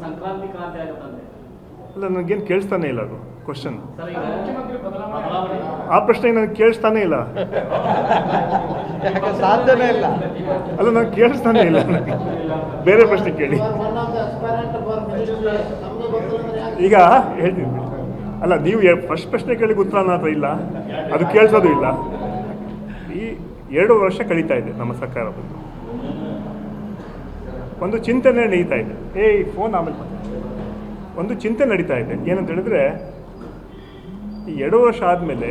ಸಂಕ್ರಾಂತಿ ಕ್ರಾಂತಿ ಆಗುತ್ತಂತೆ. ಅಲ್ಲ, ನನಗೇನು ಕೇಳಿಸ್ತಾನೆ ಇಲ್ಲ ಅದು ಕ್ವಶನ್. ಆ ಪ್ರಶ್ನೆ ನನಗೆ ಕೇಳಿಸ್ತಾನೆ ಇಲ್ಲ. ಸಾಧ್ಯನೇ ಇಲ್ಲ. ಅಲ್ಲ, ನನಗೆ ಕೇಳಿಸ್ತಾನೆ ಇಲ್ಲ. ನನಗೆ ಬೇರೆ ಪ್ರಶ್ನೆ ಕೇಳಿ. ಈಗ ಹೇಳ್ತೀನಿ. ಅಲ್ಲ, ನೀವು ಫಸ್ಟ್ ಪ್ರಶ್ನೆ ಕೇಳಿಗೆ ಉತ್ತರ ನನ್ನ ಹತ್ರ ಇಲ್ಲ, ಅದು ಕೇಳಿಸೋದು ಇಲ್ಲ. ಈ 2 ವರ್ಷ ಕಳೀತಾ ಇದೆ ನಮ್ಮ ಸರ್ಕಾರ ಬಂದು. ಒಂದು ಚಿಂತನೆ ನಡೀತಾ ಇದೆ. ಫೋನ್ ಆಮೇಲೆ ಒಂದು ಚಿಂತನೆ ನಡೀತಾ ಇದೆ. ಏನಂತ ಹೇಳಿದ್ರೆ, ಈ 2 ವರ್ಷ ಆದಮೇಲೆ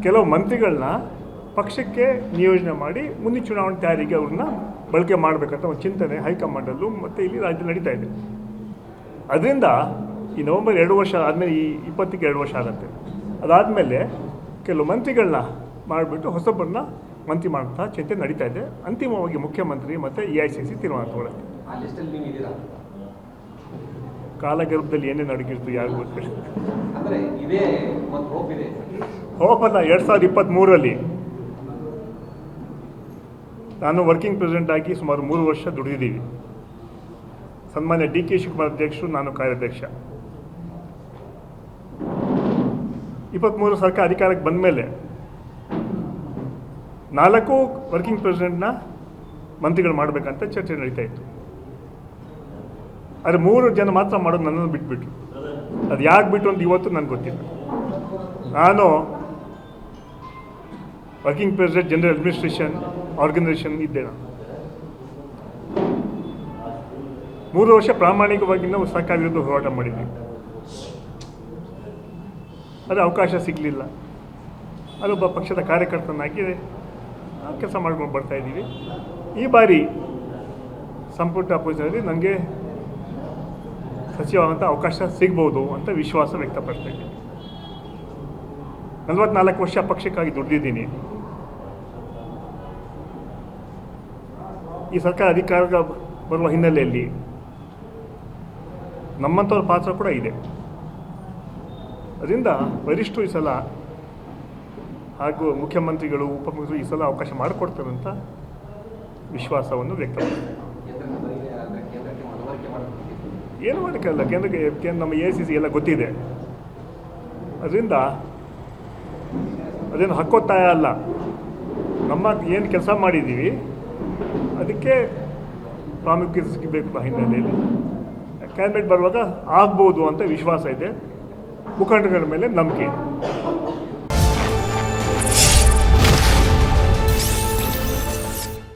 ಕೆಲವು ಮಂತ್ರಿಗಳನ್ನ ಪಕ್ಷಕ್ಕೆ ನಿಯೋಜನೆ ಮಾಡಿ ಮುಂದಿನ ಚುನಾವಣೆ ತಯಾರಿಗೆ ಅವ್ರನ್ನ ಬಳಕೆ ಮಾಡಬೇಕಂತ ಒಂದು ಚಿಂತನೆ ಹೈಕಮಾಂಡಲ್ಲೂ ಮತ್ತು ಇಲ್ಲಿ ರಾಜ್ಯದಲ್ಲಿ ನಡೀತಾ ಇದೆ. ಅದರಿಂದ ಈ ನವಂಬರ್ 2 ವರ್ಷ ಆದಮೇಲೆ, ಈ 20ಕ್ಕೆ 2 ವರ್ಷ ಆಗುತ್ತೆ. ಅದಾದಮೇಲೆ ಕೆಲವು ಮಂತ್ರಿಗಳನ್ನ ಮಾಡಿಬಿಟ್ಟು ಹೊಸಬರನ್ನ ಮಂತ್ರಿ ಮಾಡುತ್ತಾ ಚಿಂತೆ ನಡೀತಾ ಇದೆ. ಅಂತಿಮವಾಗಿ ಮುಖ್ಯಮಂತ್ರಿ ಮತ್ತು EICC ತೀರ್ಮಾನ ತಗೊಳ್ಳುತ್ತೆ. ಕಾಲಗರ್ಭದಲ್ಲಿ ಏನೇನು ಅಡಗಿರ್ತು ಯಾರಿಗೂ ಗೊತ್ತಿಲ್ಲ. ಹೋಪಲ್ಲ. 2023ರಲ್ಲಿ ನಾನು ವರ್ಕಿಂಗ್ ಪ್ರೆಸಿಡೆಂಟ್ ಆಗಿ ಸುಮಾರು 3 ವರ್ಷ ದುಡಿದಿದ್ದೀವಿ. ಸನ್ಮಾನ್ಯ DK ಶಿವಕುಮಾರ್ ಅಧ್ಯಕ್ಷರು, ನಾನು ಕಾರ್ಯಾಧ್ಯಕ್ಷ. 23 ಸರ್ಕಾರ ಅಧಿಕಾರಕ್ಕೆ ಬಂದ ಮೇಲೆ 4 ವರ್ಕಿಂಗ್ ಪ್ರೆಸಿಡೆಂಟ್ನ ಮಂತ್ರಿಗಳು ಮಾಡಬೇಕಂತ ಚರ್ಚೆ ನಡೀತಾ ಇತ್ತು. ಆದರೆ 3 ಜನ ಮಾತ್ರ ಮಾಡೋದು ನನ್ನನ್ನು ಬಿಟ್ಬಿಟ್ರು. ಅದು ಯಾಕೆ ಬಿಟ್ಟು ಅಂತ ಇವತ್ತು ನನಗೆ ಗೊತ್ತಿಲ್ಲ. ನಾನು working president general administration organisation ಇದ್ದೆ. ನಾನು 3 ವರ್ಷ ಪ್ರಾಮಾಣಿಕವಾಗಿ ನಾವು ಸರ್ಕಾರ ವಿರುದ್ಧ ಹೋರಾಟ ಮಾಡಿದ್ವಿ. ಅದು ಅವಕಾಶ ಸಿಗಲಿಲ್ಲ. ಅದೊಬ್ಬ ಪಕ್ಷದ ಕಾರ್ಯಕರ್ತನಾಗಿ ಕೆಲಸ ಮಾಡ್ಕೊಂಡು ಬರ್ತಾಯಿದ್ದೀವಿ. ಈ ಬಾರಿ ಸಂಪುಟ ಅಪೋಸಿಷನಲ್ಲಿ ನನಗೆ ಸಚಿವವಂತ ಅವಕಾಶ ಸಿಗ್ಬೋದು ಅಂತ ವಿಶ್ವಾಸ ವ್ಯಕ್ತಪಡ್ತಾ ಇದ್ದೀನಿ. 44 ವರ್ಷ ಪಕ್ಷಕ್ಕಾಗಿ ದುಡಿದಿದ್ದೀನಿ. ಈ ಸರ್ಕಾರ ಅಧಿಕಾರ ಬರುವ ಹಿನ್ನೆಲೆಯಲ್ಲಿ ನಮ್ಮಂಥವ್ರ ಪಾತ್ರ ಕೂಡ ಇದೆ. ಅದರಿಂದ ವರಿಷ್ಠರು ಈ ಸಲ ಹಾಗೂ ಮುಖ್ಯಮಂತ್ರಿಗಳು, ಉಪಮುಖ್ಯಮಂತ್ರಿಗಳು ಈ ಸಲ ಅವಕಾಶ ಮಾಡಿಕೊಡ್ತಾರೆ ಅಂತ ವಿಶ್ವಾಸವನ್ನು ವ್ಯಕ್ತಪಡಿಸ್ತಾರೆ. ಏನು ಮಾಡೋಕ್ಕಲ್ಲ, ಕೇಂದ್ರಕ್ಕೆ ನಮ್ಮ AICC ಎಲ್ಲ ಗೊತ್ತಿದೆ. ಅದರಿಂದ ಅದೇನು ಹಕ್ಕೊತ್ತಾಯ ಅಲ್ಲ. ನಮ್ಮ ಏನು ಕೆಲಸ ಮಾಡಿದ್ದೀವಿ ಅದಕ್ಕೆ ಪ್ರಾಮುಖ್ಯತೆ ಸಿಗಬೇಕು ಹಿನ್ನೆಲೆಯಲ್ಲಿ ಕ್ಯಾಬಿನೆಟ್ ಬರುವಾಗ ಆಗ್ಬೋದು ಅಂತ ವಿಶ್ವಾಸ ಇದೆ. ಮುಖಂಡಗಳ ಮೇಲೆ ನಂಬಿಕೆ ಇದೆ.